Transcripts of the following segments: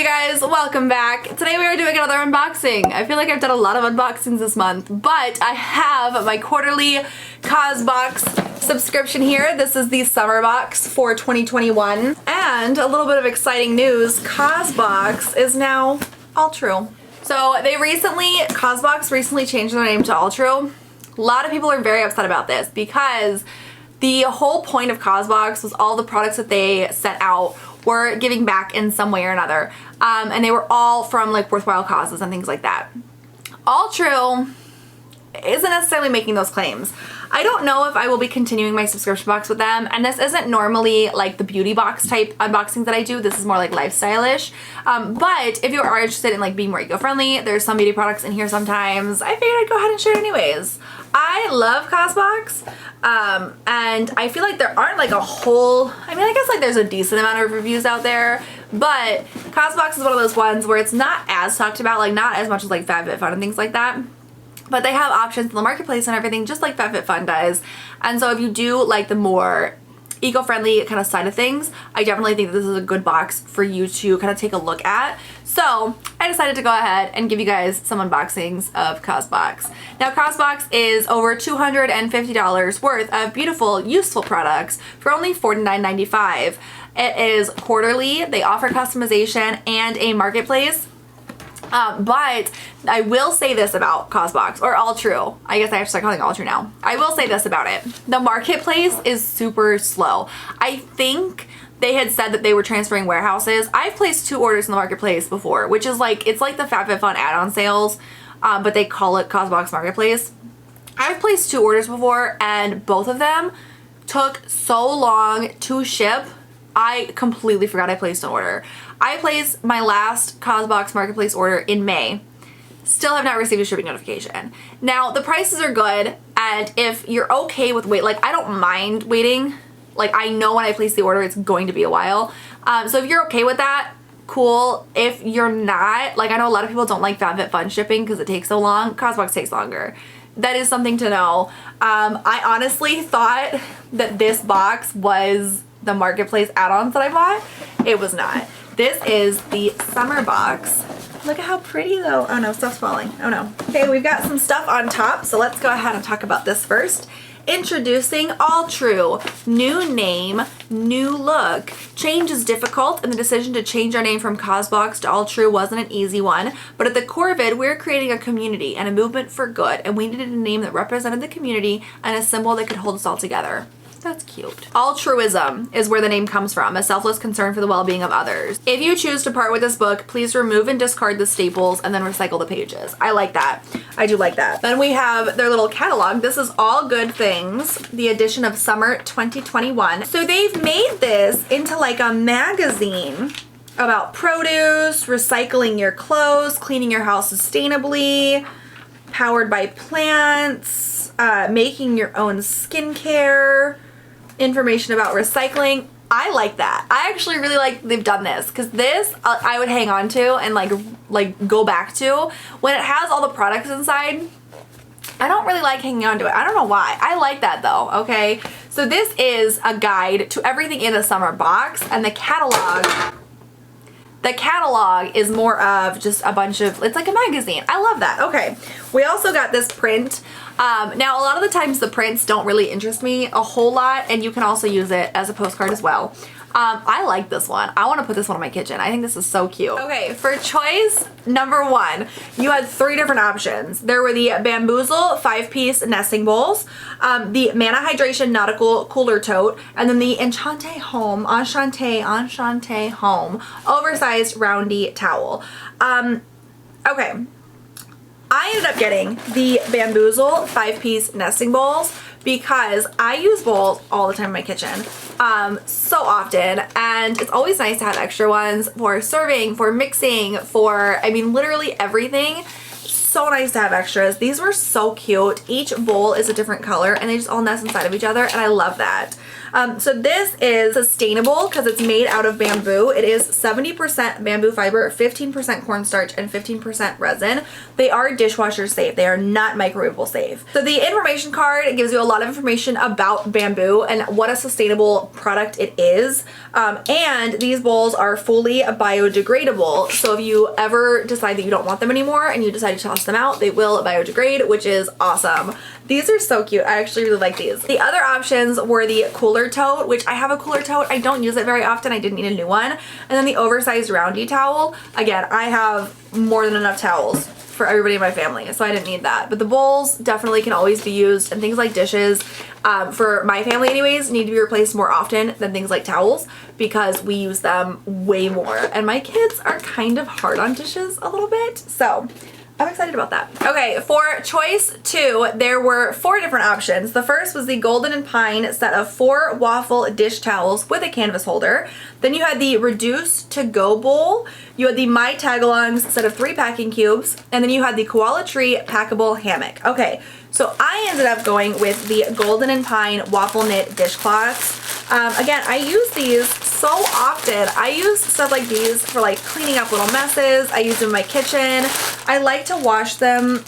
guys, welcome back. Today we are doing another unboxing. I feel like I've done a lot of unboxings this month, but I have my quarterly CAUSEBOX subscription here. This is the summer box for 2021. And a little bit of exciting news, CAUSEBOX is now AllTrue. So CAUSEBOX recently changed their name to AllTrue. A lot of people are very upset about this because the whole point of CAUSEBOX was all the products that they sent out were giving back in some way or another. And they were all from like worthwhile causes and things like that. AllTrue isn't necessarily making those claims. I don't know if I will be continuing my subscription box with them, and this isn't normally like the beauty box type unboxings that I do. This is more like lifestyle-ish. But if you are interested in like being more eco-friendly, there's some beauty products in here sometimes. I figured I'd go ahead and share it anyways. I love CAUSEBOX, and I feel like there aren't like a whole, I guess like there's a decent amount of reviews out there, but CAUSEBOX is one of those ones where it's not as talked about, like not as much as like FabFitFun and things like that. But they have options in the marketplace and everything, just like FabFitFun does. And so if you do like the more eco-friendly kind of side of things, I definitely think that this is a good box for you to kind of take a look at. So I decided to go ahead and give you guys some unboxings of CAUSEBOX. Now CAUSEBOX is over $250 worth of beautiful, useful products for only $49.95. It is quarterly, they offer customization and a marketplace. But I will say this about CAUSEBOX, or AllTrue. I guess I have to start calling it AllTrue now. I will say this about it. The marketplace is super slow. I think they had said that they were transferring warehouses. I've placed 2 orders in the marketplace before, which is like, it's like the FabFitFun add-on sales, but they call it CAUSEBOX Marketplace. I've placed 2 orders before, and both of them took so long to ship. I completely forgot I placed an order. I placed my last CAUSEBOX Marketplace order in May. Still have not received a shipping notification. Now, the prices are good, and if you're okay with wait, like I don't mind waiting. Like I know when I place the order, it's going to be a while. So if you're okay with that, cool. If you're not, like I know a lot of people don't like FabFitFun shipping because it takes so long. CAUSEBOX takes longer. That is something to know. I honestly thought that this box was the marketplace add-ons that I bought. It was not. This is the summer box. Look at how pretty though. Oh no, stuff's falling. Oh no. Okay, we've got some stuff on top, so let's go ahead and talk about this first. Introducing AllTrue. New name, new look. Change is difficult, and the decision to change our name from CAUSEBOX to AllTrue wasn't an easy one, but at the core of it, we're creating a community and a movement for good, and we needed a name that represented the community and a symbol that could hold us all together. That's cute. Altruism is where the name comes from, a selfless concern for the well-being of others. If you choose to part with this book, please remove and discard the staples and then recycle the pages. I like that. I do like that. Then we have their little catalog. This is All Good Things, the edition of Summer 2021. So they've made this into like a magazine about produce, recycling your clothes, cleaning your house sustainably, powered by plants, making your own skincare, information about recycling. I like that. I actually really like they've done this because this I would hang on to and like go back to. When it has all the products inside, I don't really like hanging on to it. I don't know why. I like that though, okay? So this is a guide to everything in the summer box, and the catalog is more of just a bunch of, it's like a magazine. I love that. Okay. We also got this print. Now a lot of the times the prints don't really interest me a whole lot, and you can also use it as a postcard as well. I like this one. I want to put this one in my kitchen. I think this is so cute. Okay, for choice number 1, you had 3 different options. There were the Bamboozle 5-piece nesting bowls, the Manna Hydration Nautical Cooler Tote, and then the Enchante Home Oversized Roundie Towel. Okay. I ended up getting the Bamboozle 5-piece nesting bowls because I use bowls all the time in my kitchen, so often, and it's always nice to have extra ones for serving, for mixing, for, I mean, literally everything. So nice to have extras. These were so cute. Each bowl is a different color, and they just all nest inside of each other, and I love that. So this is sustainable because it's made out of bamboo. It is 70% bamboo fiber, 15% cornstarch, and 15% resin. They are dishwasher safe. They are not microwavable safe. So the information card gives you a lot of information about bamboo and what a sustainable product it is. And these bowls are fully biodegradable. So if you ever decide that you don't want them anymore and you decide to toss them out, they will biodegrade, which is awesome. These are so cute. I actually really like these. The other options were the cooler tote, which I have a cooler tote. I don't use it very often. I didn't need a new one. And then the oversized roundy towel. Again, I have more than enough towels for everybody in my family, so I didn't need that. But the bowls definitely can always be used, and things like dishes, for my family anyways, need to be replaced more often than things like towels because we use them way more. And my kids are kind of hard on dishes a little bit, so I'm excited about that. Okay, for choice 2, there were 4 different options. The first was the Golden and Pine set of 4 Waffle dish towels with a canvas holder. Then you had the Reduce to Go bowl. You had the Mytagalongs set of 3 packing cubes. And then you had the Coalatree Packable Hammock. Okay, so I ended up going with the Golden and Pine Waffle Knit dishcloths. Again, I use these so often. I use stuff like these for like cleaning up little messes. I use them in my kitchen. I like to wash them.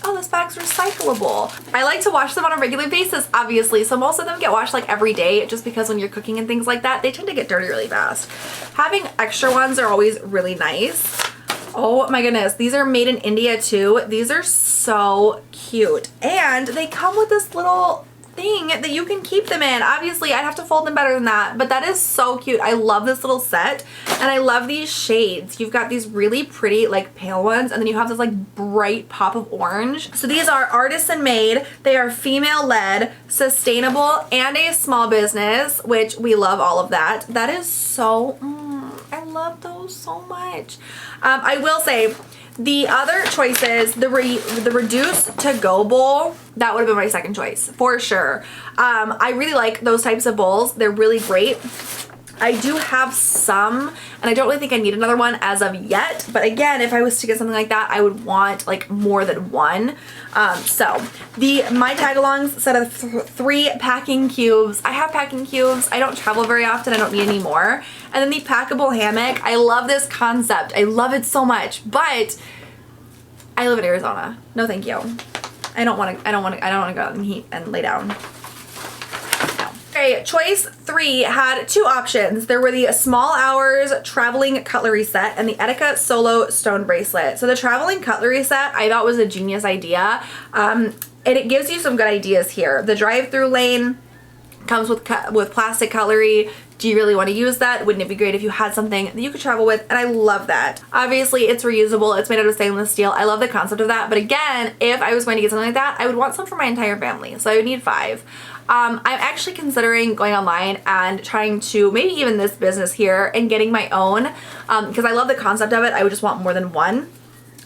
Oh, this bag's recyclable. I like to wash them on a regular basis, obviously. So most of them get washed like every day just because when you're cooking and things like that, they tend to get dirty really fast. Having extra ones are always really nice. Oh my goodness, these are made in India too. These are so cute. And they come with this little thing that you can keep them in. Obviously, I'd have to fold them better than that, but that is so cute. I love this little set, and I love these shades. You've got these really pretty like pale ones, and then you have this like bright pop of orange. So these are artisan made. They are female led, sustainable, and a small business, which we love all of that. That is so, I love those so much. I will say, the other choices, the Reduce to Go bowl, that would have been my second choice for sure. I really like those types of bowls. They're really great. I do have some, and I don't really think I need another one as of yet. But again, if I was to get something like that, I would want like more than one. So the Mytagalongs set of 3 packing cubes. I have packing cubes. I don't travel very often. I don't need any more. And then the Packable Hammock. I love this concept. I love it so much, but I live in Arizona. No, thank you. I don't want to go out in the heat and lay down. Okay, choice 3 had 2 options. There were the Small Hours Traveling Cutlery set and the Ettika Solo Stone Bracelet. So the Traveling Cutlery set I thought was a genius idea. And it gives you some good ideas here. The drive-through lane comes with plastic cutlery. Do you really want to use that? Wouldn't it be great if you had something that you could travel with? And I love that. Obviously, it's reusable. It's made out of stainless steel. I love the concept of that. But again, if I was going to get something like that, I would want some for my entire family. So I would need 5. I'm actually considering going online and trying to maybe even this business here and getting my own because I love the concept of it. I would just want more than one.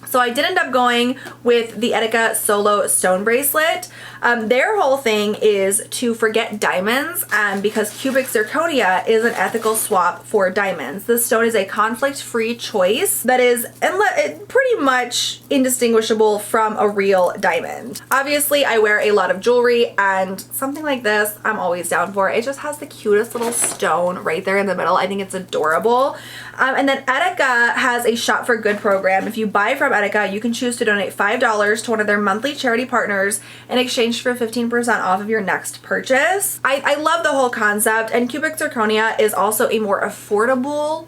So I did end up going with the Ettika Solo Stone Bracelet. Their whole thing is to forget diamonds because cubic zirconia is an ethical swap for diamonds. This stone is a conflict-free choice that is pretty much indistinguishable from a real diamond. Obviously, I wear a lot of jewelry, and something like this I'm always down for. It just has the cutest little stone right there in the middle. I think it's adorable. And then Ettika has a Shop for Good program. If you buy from Ettika, you can choose to donate $5 to one of their monthly charity partners in exchange for 15% off of your next purchase. I love the whole concept, and cubic zirconia is also a more affordable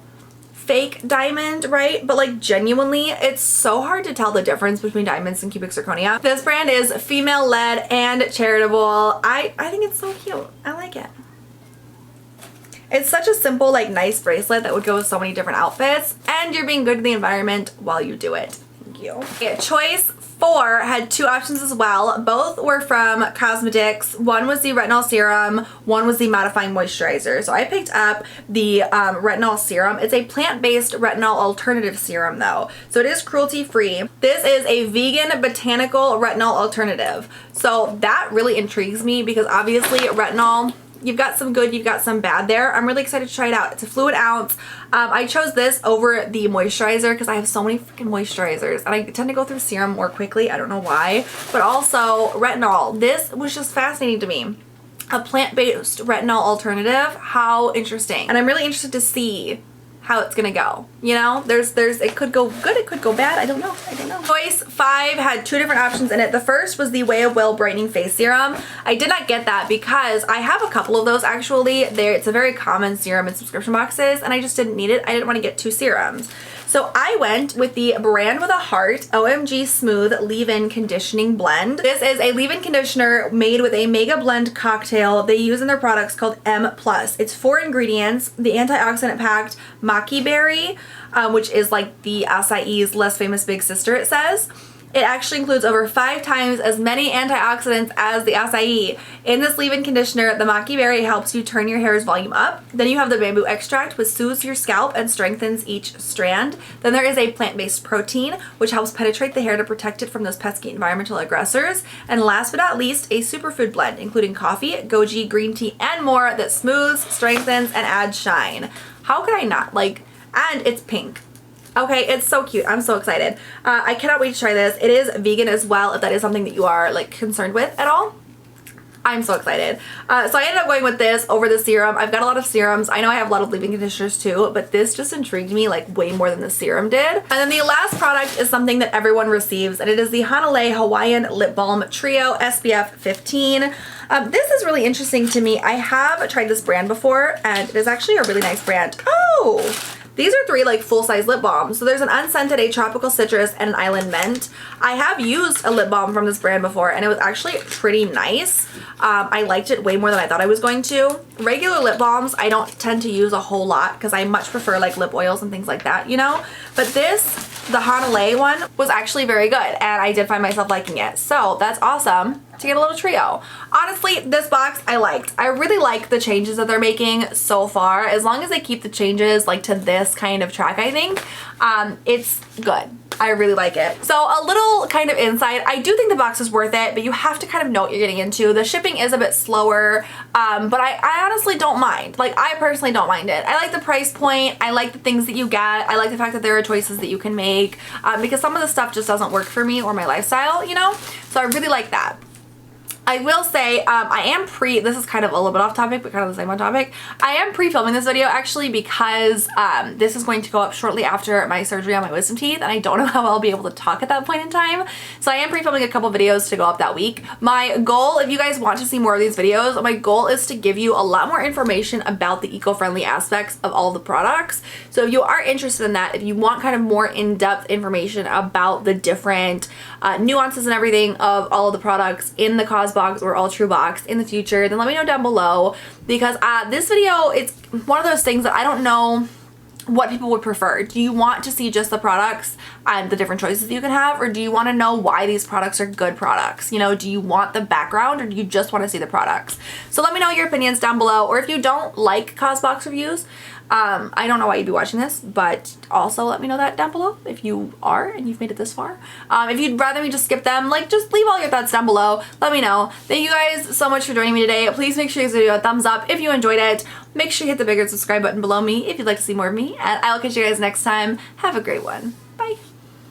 fake diamond, right? But like genuinely, it's so hard to tell the difference between diamonds and cubic zirconia. This brand is female led and charitable. I think it's so cute. I like it. It's such a simple, like, nice bracelet that would go with so many different outfits, and you're being good to the environment while you do it. Thank you. Okay, choice 4 had 2 options as well. Both were from Cosmedix. One was the Retinol Serum, one was the Mattifying Moisturizer. So I picked up the Retinol Serum. It's a plant-based retinol alternative serum though. So it is cruelty-free. This is a vegan botanical retinol alternative. So that really intrigues me because obviously retinol, you've got some good, you've got some bad there. I'm really excited to try it out. It's a fluid ounce. I chose this over the moisturizer because I have so many freaking moisturizers and I tend to go through serum more quickly. I don't know why. But also retinol. This was just fascinating to me. a plant-based retinol alternative. How interesting. And I'm really interested to see how it's gonna go. You know, it could go good, it could go bad, I don't know. Choice 5 had 2 different options in it. The first was the Way of Will Brightening Face Serum. I did not get that because I have a couple of those actually. It's a very common serum in subscription boxes and I just didn't need it. I didn't want to get 2 serums. So I went with the Brand with a Heart OMG Smooth Leave-In Conditioning Blend. This is a leave-in conditioner made with a mega blend cocktail they use in their products called M+. It's 4 ingredients, the antioxidant packed maki berry, which is like the acai's less famous big sister, it says. It actually includes over 5 times as many antioxidants as the acai. In this leave-in conditioner, the maki berry helps you turn your hair's volume up. Then you have the bamboo extract, which soothes your scalp and strengthens each strand. Then there is a plant-based protein, which helps penetrate the hair to protect it from those pesky environmental aggressors. And last but not least, a superfood blend, including coffee, goji, green tea, and more that smooths, strengthens, and adds shine. How could I not? And it's pink. Okay, it's so cute. I'm so excited. I cannot wait to try this. It is vegan as well, if that is something that you are concerned with at all. I'm so excited. So I ended up going with this over the serum. I've got a lot of serums. I know I have a lot of leave-in conditioners too, but this just intrigued me way more than the serum did. And then the last product is something that everyone receives, and it is the Hanalei Hawaiian Lip Balm Trio SPF 15. This is really interesting to me. I have tried this brand before, and it is actually a really nice brand. Oh! These are 3 full-size lip balms. So there's an unscented, a tropical citrus, and an island mint. I have used a lip balm from this brand before and it was actually pretty nice. I liked it way more than I thought I was going to. Regular lip balms I don't tend to use a whole lot because I much prefer lip oils and things like that, you know? But this, the Hanalei one, was actually very good and I did find myself liking it. So that's awesome to get a little trio. Honestly, this box I liked. I really like the changes that they're making so far. As long as they keep the changes to this kind of track, I think, it's good. I really like it. So a little kind of insight. I do think the box is worth it, but you have to kind of know what you're getting into. The shipping is a bit slower, but I honestly don't mind. I personally don't mind it. I like the price point. I like the things that you get. I like the fact that there are choices that you can make because some of the stuff just doesn't work for me or my lifestyle, you know? So I really like that. I will say, this is kind of a little bit off topic, but kind of the same on topic. I am pre-filming this video actually because this is going to go up shortly after my surgery on my wisdom teeth, and I don't know how I'll be able to talk at that point in time. So I am pre-filming a couple videos to go up that week. My goal, if you guys want to see more of these videos, my goal is to give you a lot more information about the eco-friendly aspects of all the products. So if you are interested in that, if you want kind of more in-depth information about the different nuances and everything of all of the products in the CAUSEBOX or AllTrue box in the future, then let me know down below because this video, it's one of those things that I don't know what people would prefer. Do you want to see just the products and the different choices that you can have, or do you want to know why these products are good products? You know, do you want the background or do you just want to see the products? So let me know your opinions down below, or if you don't like CAUSEBOX reviews, I don't know why you'd be watching this, but also let me know that down below if you are and you've made it this far. If you'd rather me just skip them, just leave all your thoughts down below. Let me know. Thank you guys so much for joining me today. Please make sure you give this video a thumbs up if you enjoyed it. Make sure you hit the bigger subscribe button below me if you'd like to see more of me, and I'll catch you guys next time. Have a great one. Bye.